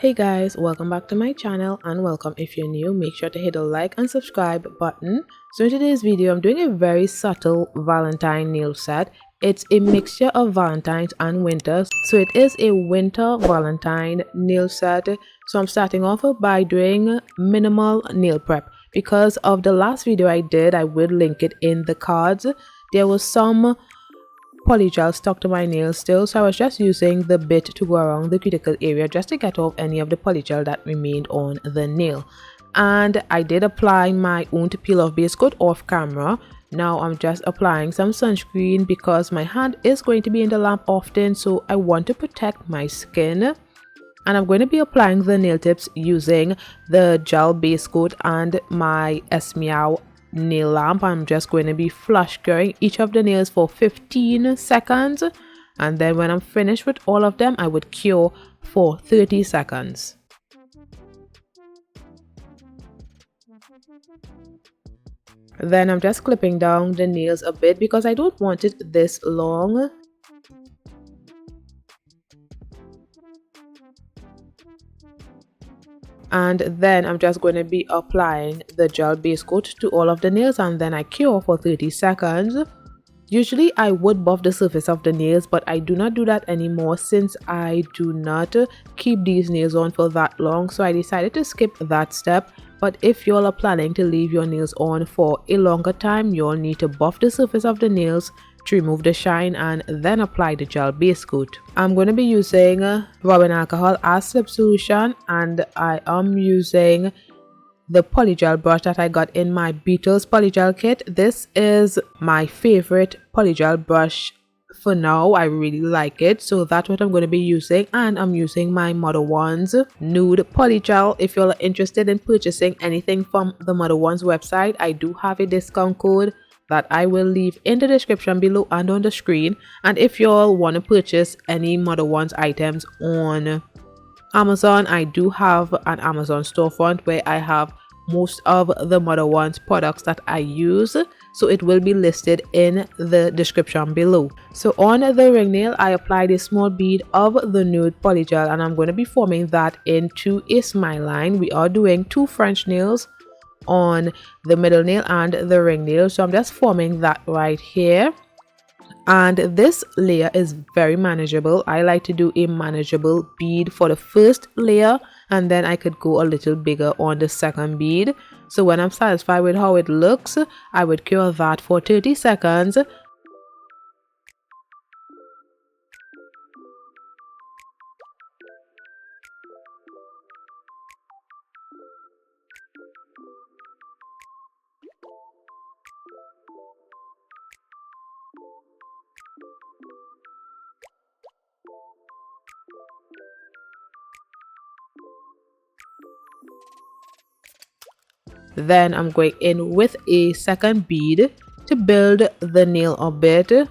Hey guys, welcome back to my channel, and welcome if you're new. Make sure to hit the like and subscribe button. So in today's video, I'm doing a very subtle Valentine nail set. It's a mixture of Valentines and winter, so it is a winter Valentine nail set. So I'm starting off by doing minimal nail prep. Because of the last video I did, I will link it in the cards. There was some polygel stuck to my nail still, so I was just using the bit to go around the cuticle area just to get off any of the polygel that remained on the nail. And I did apply my own peel off base coat off camera. Now I'm just applying some sunscreen because my hand is going to be in the lamp often, so I want to protect my skin. And I'm going to be applying the nail tips using the gel base coat and my Esmeow nail lamp. I'm just going to be flush curing each of the nails for 15 seconds, and then when I'm finished with all of them, I would cure for 30 seconds. Then I'm just clipping down the nails a bit because I don't want it this long. And then I'm just going to be applying the gel base coat to all of the nails, and then I cure for 30 seconds. Usually I would buff the surface of the nails, but I do not do that anymore since I do not keep these nails on for that long, so I decided to skip that step. But if y'all are planning to leave your nails on for a longer time, you'll need to buff the surface of the nails to remove the shine and then apply the gel base coat. I'm going to be using rubbing alcohol as slip solution, and I am using the polygel brush that I got in my Beatles polygel kit. This is my favorite polygel brush for now. I really like it, so that's what I'm going to be using. And I'm using my Modelones Nude polygel. If you're interested in purchasing anything from the Modelones website, I do have a discount code that I will leave in the description below and on the screen. And if y'all want to purchase any Modelones items on Amazon, I do have an Amazon storefront where I have most of the Modelones products that I use, so it will be listed in the description below. So on the ring nail, I applied a small bead of the Nude polygel, and I'm going to be forming that into a smile line. We are doing 2 French nails on the middle nail and the ring nail, so I'm just forming that right here. And this layer is very manageable. I like to do a manageable bead for the first layer, and then I could go a little bigger on the second bead. So when I'm satisfied with how it looks, I would cure that for 30 seconds. Then I'm going in with a second bead to build the nail a bit.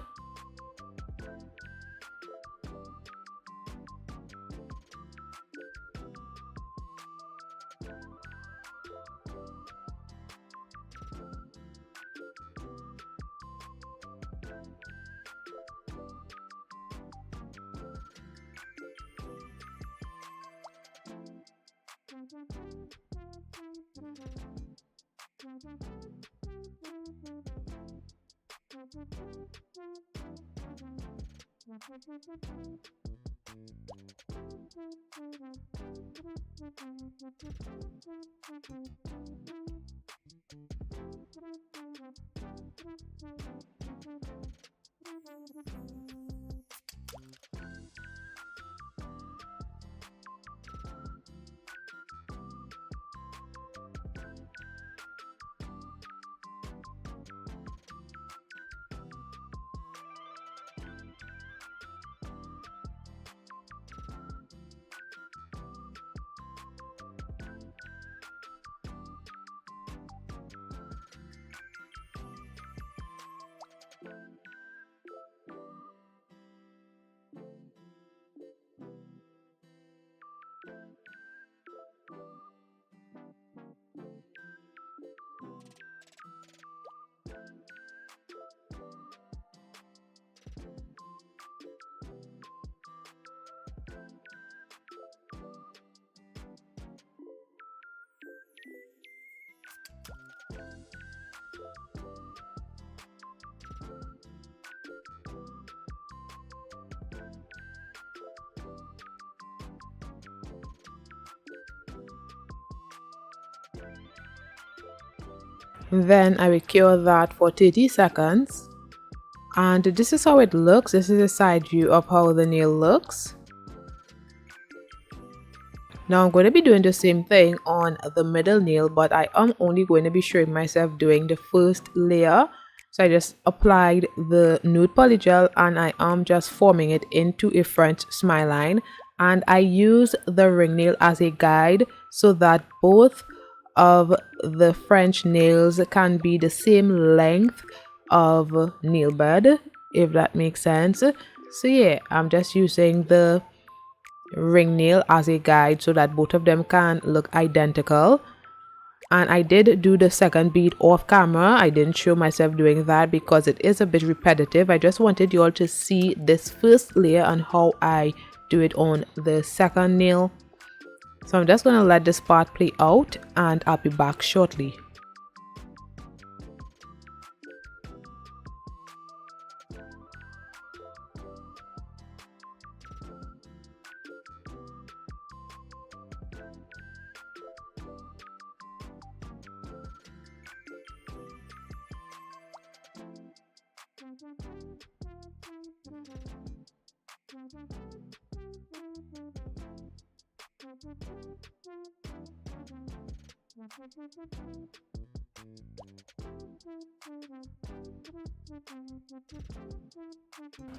Then I will cure that for 30 seconds. And this is how it looks. This is a side view of how the nail looks. Now I'm going to be doing the same thing on the middle nail, but I am only going to be showing myself doing the first layer. So I just applied the Nude Polygel and I am just forming it into a French smile line. And I use the ring nail as a guide so that both of the French nails can be the same length of nail bed, if that makes sense. So yeah, I'm just using the ring nail as a guide so that both of them can look identical. And I did do the second bead off camera. I didn't show myself doing that because it is a bit repetitive. I just wanted you all to see this first layer and how I do it on the second nail. So I'm just going to let this part play out and I'll be back shortly.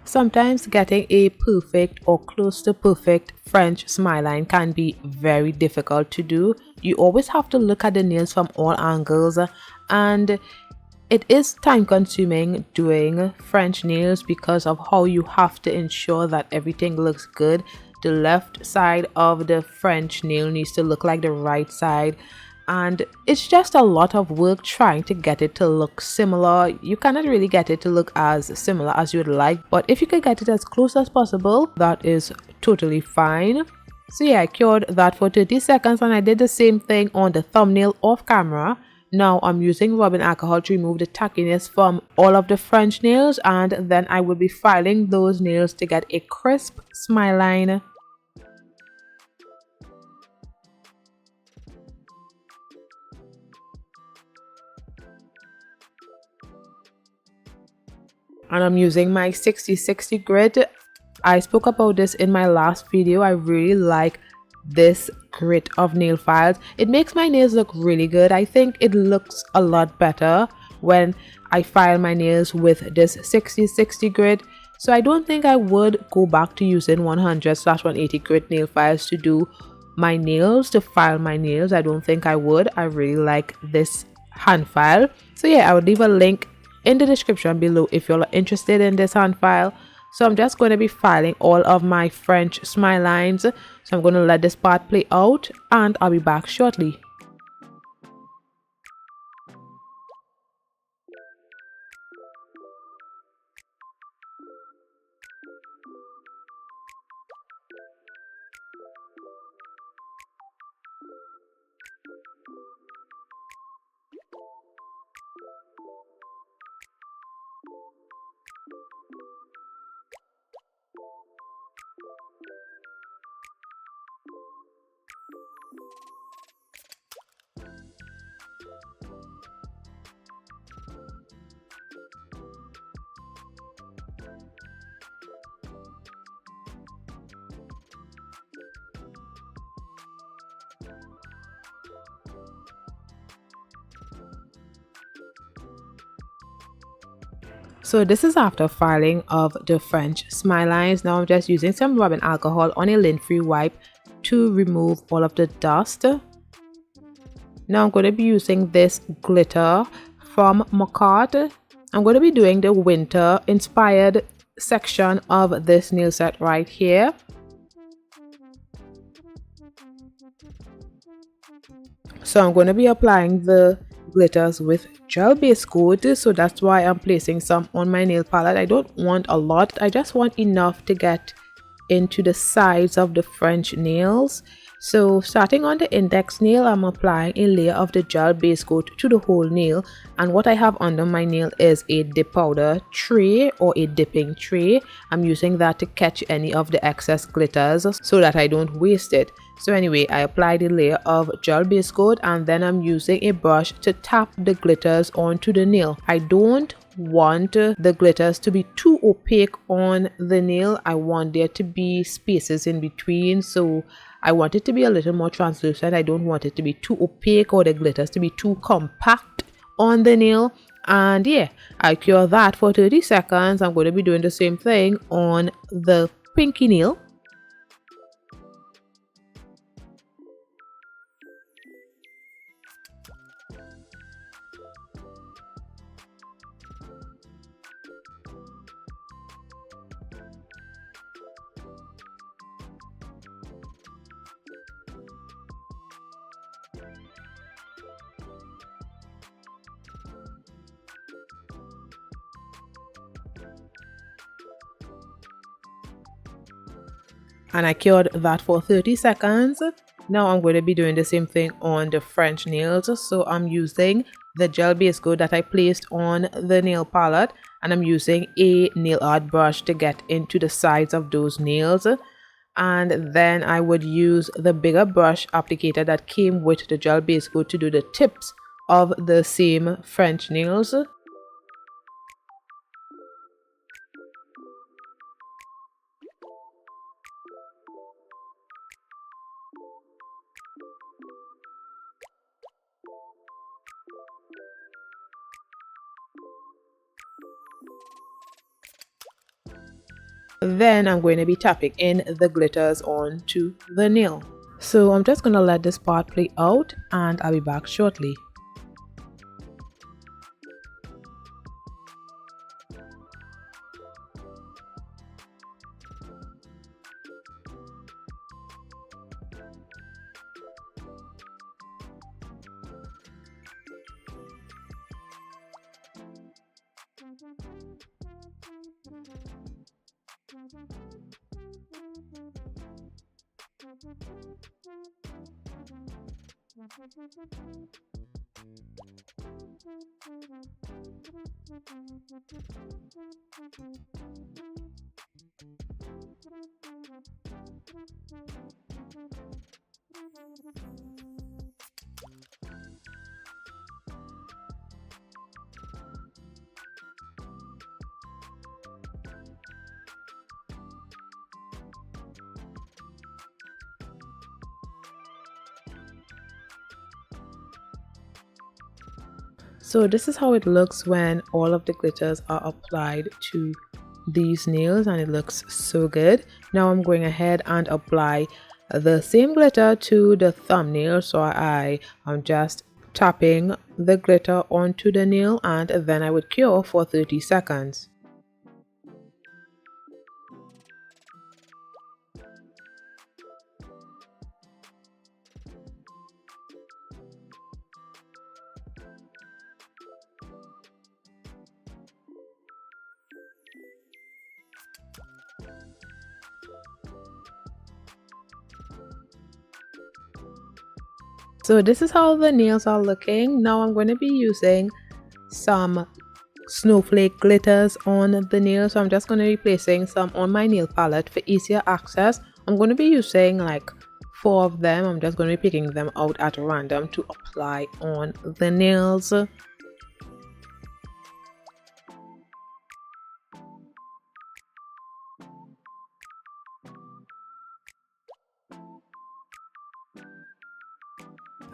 Sometimes getting a perfect or close to perfect French smile line can be very difficult to do. You always have to look at the nails from all angles, and it is time consuming doing French nails because of how you have to ensure that everything looks good. The left side of the French nail needs to look like the right side, and it's just a lot of work trying to get it to look similar. You cannot really get it to look as similar as you would like, but if you can get it as close as possible, that is totally fine. So yeah, I cured that for 30 seconds and I did the same thing on the thumbnail off camera. Now I'm using rubbing alcohol to remove the tackiness from all of the French nails, and then I will be filing those nails to get a crisp smile line. And I'm using my 60/60 grit. I spoke about this in my last video. I really like this grit of nail files. It makes my nails look really good. I think it looks a lot better when I file my nails with this 60/60 grit. So I don't think I would go back to using 100/180 grit nail files to do my nails, to file my nails. I don't think I would. I really like this hand file. So yeah, I would leave a link in the description below if you're interested in this hand file. So I'm just going to be filing all of my French smile lines. So I'm going to let this part play out and I'll be back shortly. So this is after filing of the French smile lines. Now I'm just using some rubbing alcohol on a lint-free wipe to remove all of the dust. Now I'm going to be using this glitter from Macart. I'm going to be doing the winter inspired section of this nail set right here. So I'm going to be applying the glitters with gel base coat, so that's why I'm placing some on my nail palette. I don't want a lot, I just want enough to get into the sides of the French nails. So starting on the index nail, I'm applying a layer of the gel base coat to the whole nail, and what I have under my nail is a dip powder tray or a dipping tray. I'm using that to catch any of the excess glitters so that I don't waste it. So anyway, I apply the layer of gel base coat and then I'm using a brush to tap the glitters onto the nail. I don't want the glitters to be too opaque on the nail. I want there to be spaces in between, so I want it to be a little more translucent. I don't want it to be too opaque or the glitters to be too compact on the nail. And yeah, I cure that for 30 seconds. I'm going to be doing the same thing on the pinky nail. And I cured that for 30 seconds. Now I'm going to be doing the same thing on the French nails. So I'm using the gel base coat that I placed on the nail palette, and I'm using a nail art brush to get into the sides of those nails. And then I would use the bigger brush applicator that came with the gel base coat to do the tips of the same French nails. Then I'm going to be tapping in the glitters onto the nail. So I'm just going to let this part play out and I'll be back shortly. So this is how it looks when all of the glitters are applied to these nails, and it looks so good. Now I'm going ahead and apply the same glitter to the thumbnail. So I am just tapping the glitter onto the nail and then I would cure for 30 seconds. So this is how the nails are looking. Now I'm going to be using some snowflake glitters on the nails. So I'm just going to be placing some on my nail palette for easier access. I'm going to be using like 4 of them. I'm just going to be picking them out at random to apply on the nails.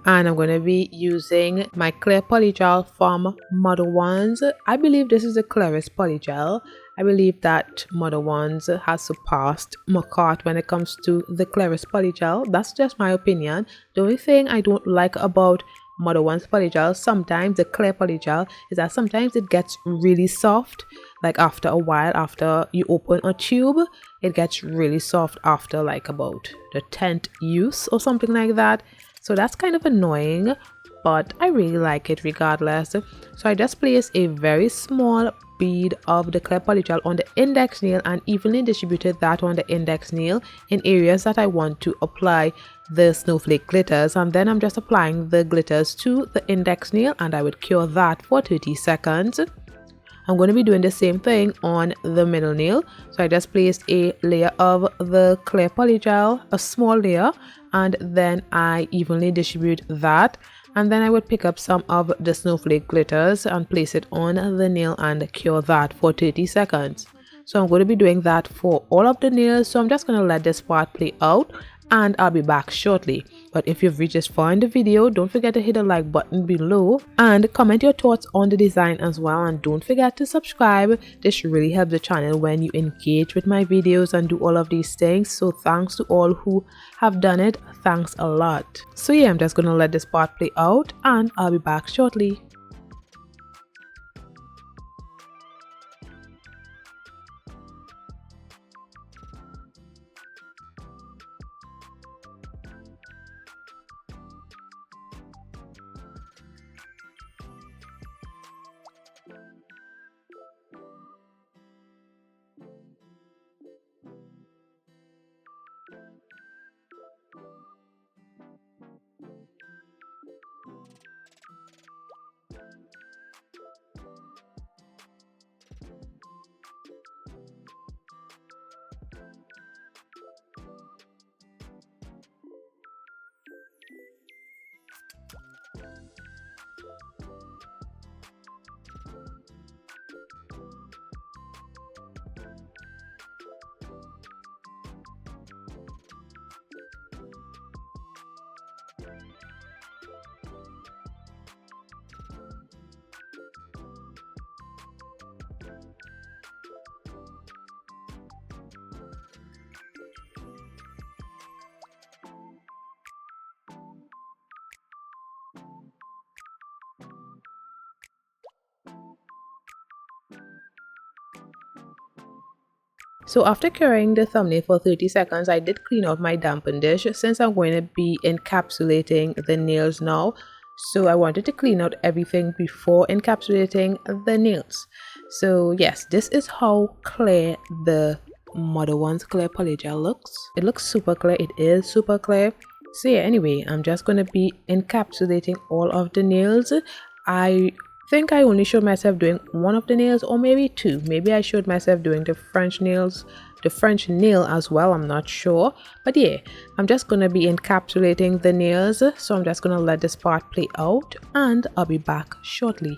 And I'm going to be using my clear polygel from Modelones. I believe this is the clearest polygel. I believe that Modelones has surpassed Macart when it comes to the clearest polygel. That's just my opinion. The only thing I don't like about Modelones polygel, sometimes the clear polygel, is that sometimes it gets really soft. Like after a while, after you open a tube, it gets really soft after like about the 10th use or something like that. So that's kind of annoying, but I really like it regardless. So I just place a very small bead of the clear polygel on the index nail and evenly distributed that on the index nail in areas that I want to apply the snowflake glitters, and then I'm just applying the glitters to the index nail and I would cure that for 30 seconds. I'm going to be doing the same thing on the middle nail. So I just placed a layer of the clear polygel, a small layer, and then I evenly distribute that. And then I would pick up some of the snowflake glitters and place it on the nail and cure that for 30 seconds. So I'm going to be doing that for all of the nails. So I'm just going to let this part play out and I'll be back shortly. But if you've reached this far in the video, don't forget to hit the like button below and comment your thoughts on the design as well. And don't forget to subscribe. This really helps the channel when you engage with my videos and do all of these things. So thanks to all who have done it. Thanks a lot. So yeah, I'm just going to let this part play out and I'll be back shortly. So after curing the thumbnail for 30 seconds, I did clean out my dampen dish since I'm going to be encapsulating the nails now. So I wanted to clean out everything before encapsulating the nails. So yes, this is how clear the Modelones clear polygel looks. It looks super clear. It is super clear. So yeah, anyway, I'm just going to be encapsulating all of the nails. I think I only showed myself doing one of the nails or maybe two. Maybe I showed myself doing the French nails, the French nail as well. I'm not sure. But yeah, I'm just going to be encapsulating the nails. So I'm just going to let this part play out and I'll be back shortly.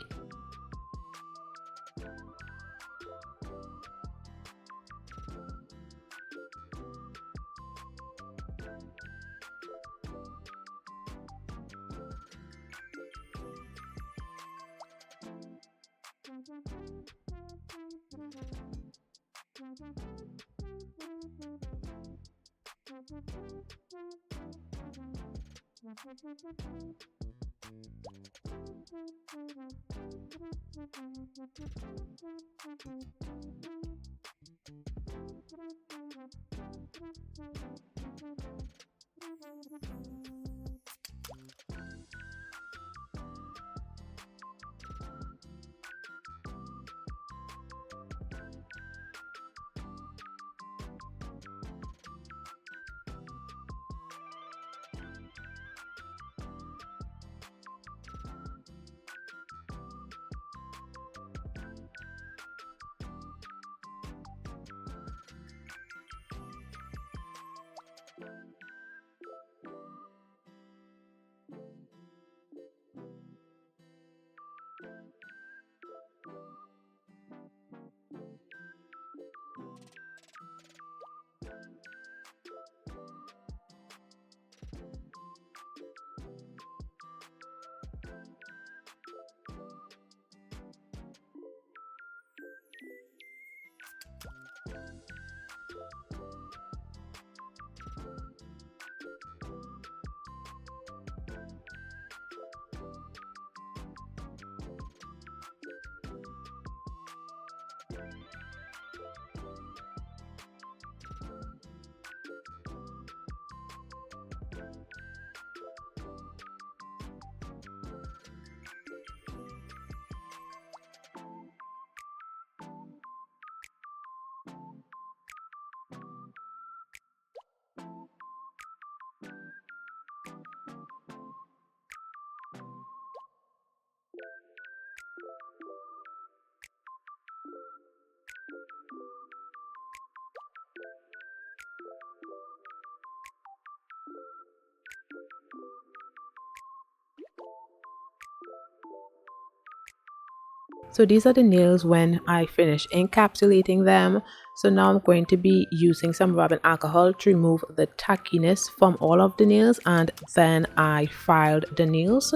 So these are the nails when I finish encapsulating them. So now I'm going to be using some rubbing alcohol to remove the tackiness from all of the nails, and then I filed the nails.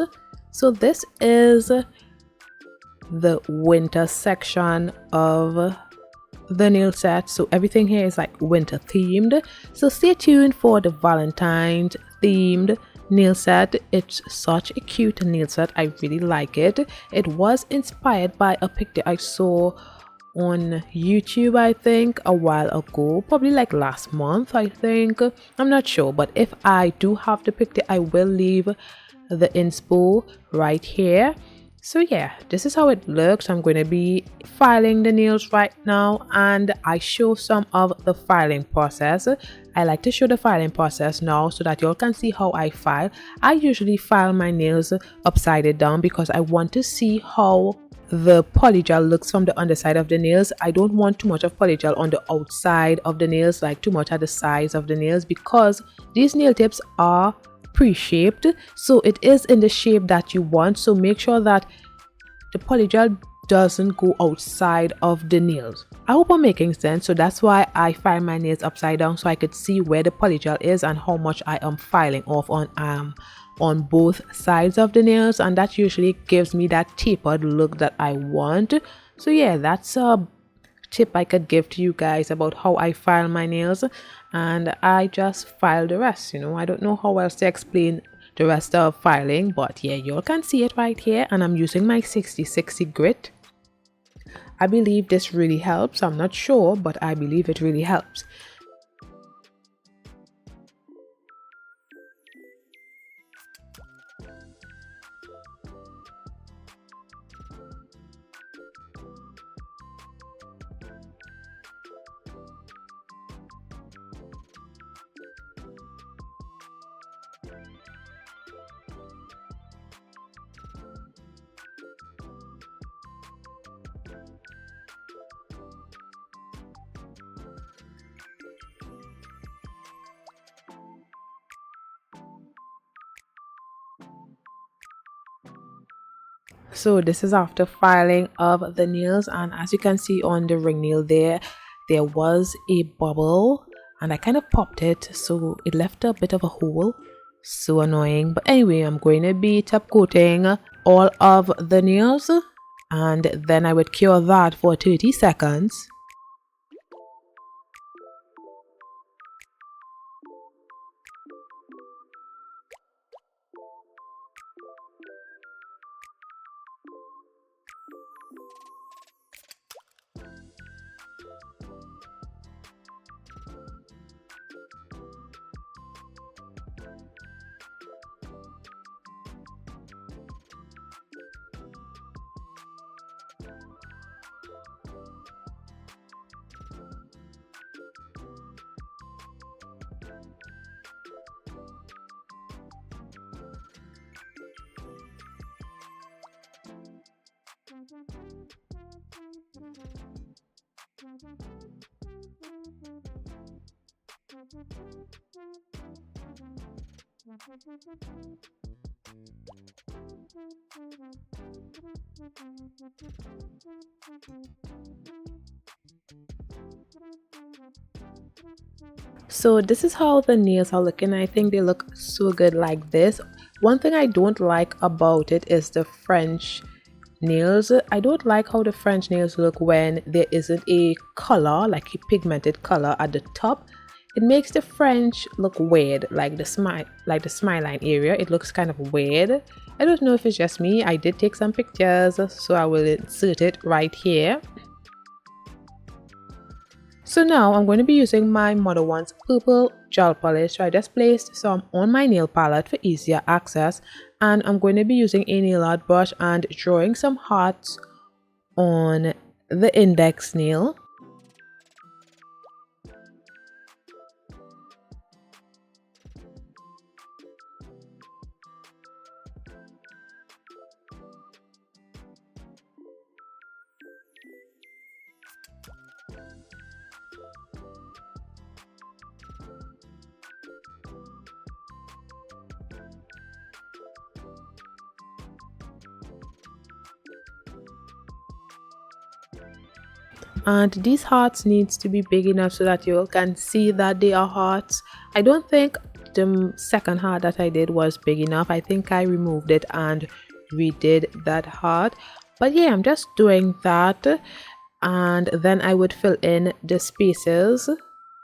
So this is the winter section of the nail set. So everything here is like winter themed. So stay tuned for the Valentine's themed nail set. It's such a cute nail set. I really like it. It was inspired by a picture I saw on YouTube, I think a while ago, probably like last month, I think. I'm not sure, but if I do have the picture, I will leave the inspo right here. So yeah, this is how it looks. I'm going to be filing the nails right now, and I show some of the filing process. I like to show the filing process now so that y'all can see how I file. I usually file my nails upside down because I want to see how the polygel looks from the underside of the nails. I don't want too much of polygel on the outside of the nails, like too much at the sides of the nails, because these nail tips are pre-shaped, so it is in the shape that you want. So make sure that the polygel doesn't go outside of the nails. I hope I'm making sense. So that's why I file my nails upside down, so I could see where the polygel is and how much I am filing off on both sides of the nails, and that usually gives me that tapered look that I want. So yeah, that's a tip I could give to you guys about how I file my nails, and I just file the rest. I don't know how else to explain the rest of filing, but yeah, you all can see it right here, and I'm using my 60/60 grit. I believe this really helps. I'm not sure, but I believe it really helps. So this is after filing of the nails, and as you can see on the ring nail there was a bubble, and I kind of popped it, so it left a bit of a hole. So annoying. But anyway, I'm going to be top coating all of the nails, and then I would cure that for 30 seconds. So this is how the nails are looking. I think they look so good like this. One thing I don't like about it is the French nails. I don't like how the French nails look when there isn't a color, like a pigmented color at the top. It makes the French look weird, like the smile line area. It looks kind of weird. I don't know if it's just me. I did take some pictures, so I will insert it right here. So now I'm going to be using my Modelones purple gel polish. So I just placed some on my nail palette for easier access, and I'm going to be using a nail art brush and drawing some hearts on the index nail. And these hearts needs to be big enough so that you all can see that they are hearts. I don't think the second heart that I did was big enough. I think I removed it and redid that heart. But yeah, I'm just doing that, and then I would fill in the spaces.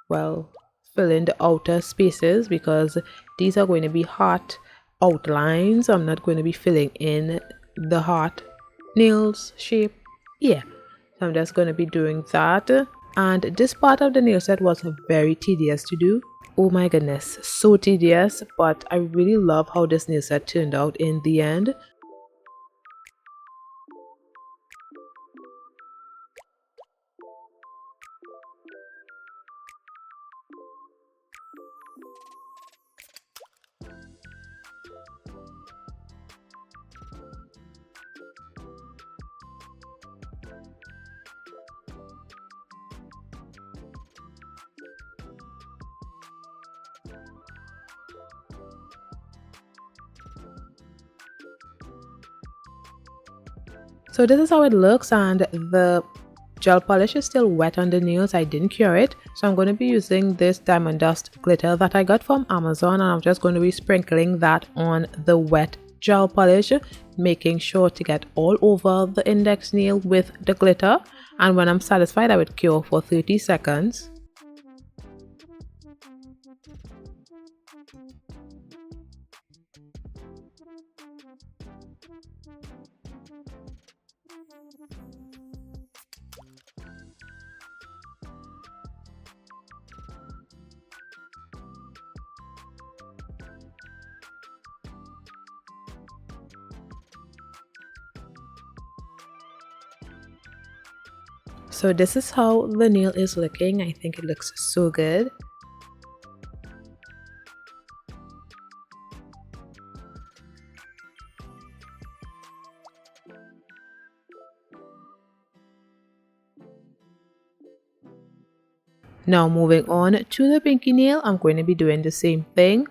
Well, fill in the outer spaces because these are going to be heart outlines. I'm not going to be filling in the heart nails shape. Yeah, so I'm just going to be doing that. And this part of the nail set was very tedious to do. Oh my goodness, so tedious, but I really love how this nail set turned out in the end. So this is how it looks, and the gel polish is still wet on the nails. I didn't cure it, so I'm going to be using this diamond dust glitter that I got from Amazon, and I'm just going to be sprinkling that on the wet gel polish, making sure to get all over the index nail with the glitter. And when I'm satisfied, I would cure for 30 seconds. So this is how the nail is looking. I think it looks so good. Now moving on to the pinky nail, I'm going to be doing the same thing.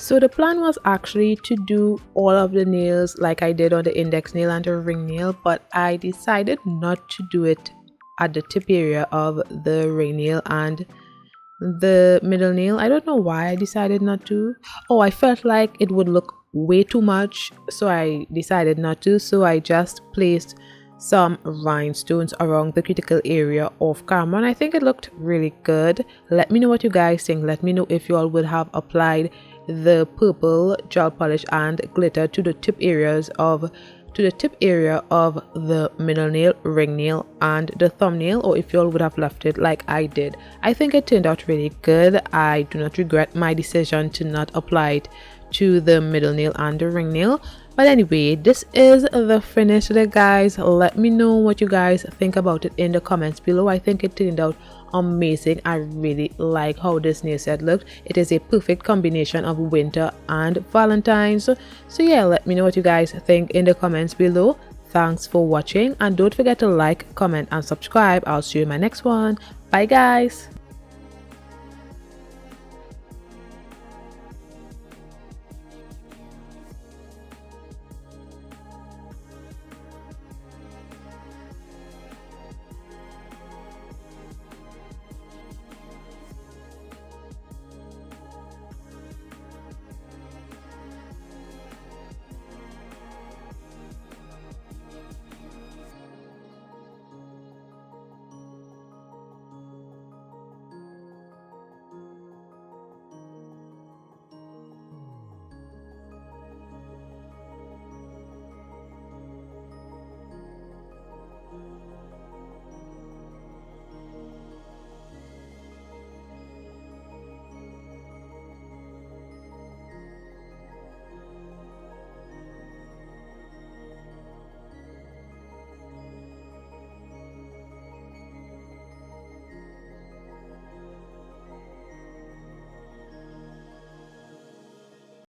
So the plan was actually to do all of the nails like I did on the index nail and the ring nail, but I decided not to do it at the tip area of the ring nail and the middle nail. I don't know why I decided not to. Oh, I felt like it would look way too much, so I decided not to. So I just placed some rhinestones around the cuticle area of camera, and I think it looked really good. Let me know what you guys think. Let me know if you all would have applied the purple gel polish and glitter to the tip area of the middle nail, ring nail, and the thumbnail, or if you all would have left it like I did. I think it turned out really good. I do not regret my decision to not apply it to the middle nail and the ring nail. But anyway, this is the finished look, guys. Let me know what you guys think about it in the comments below. I think it turned out amazing. I really like how this nail set looked. It is a perfect combination of winter and Valentine's. So yeah, let me know what you guys think in the comments below. Thanks for watching, and don't forget to like, comment, and subscribe. I'll see you in my next one. Bye guys.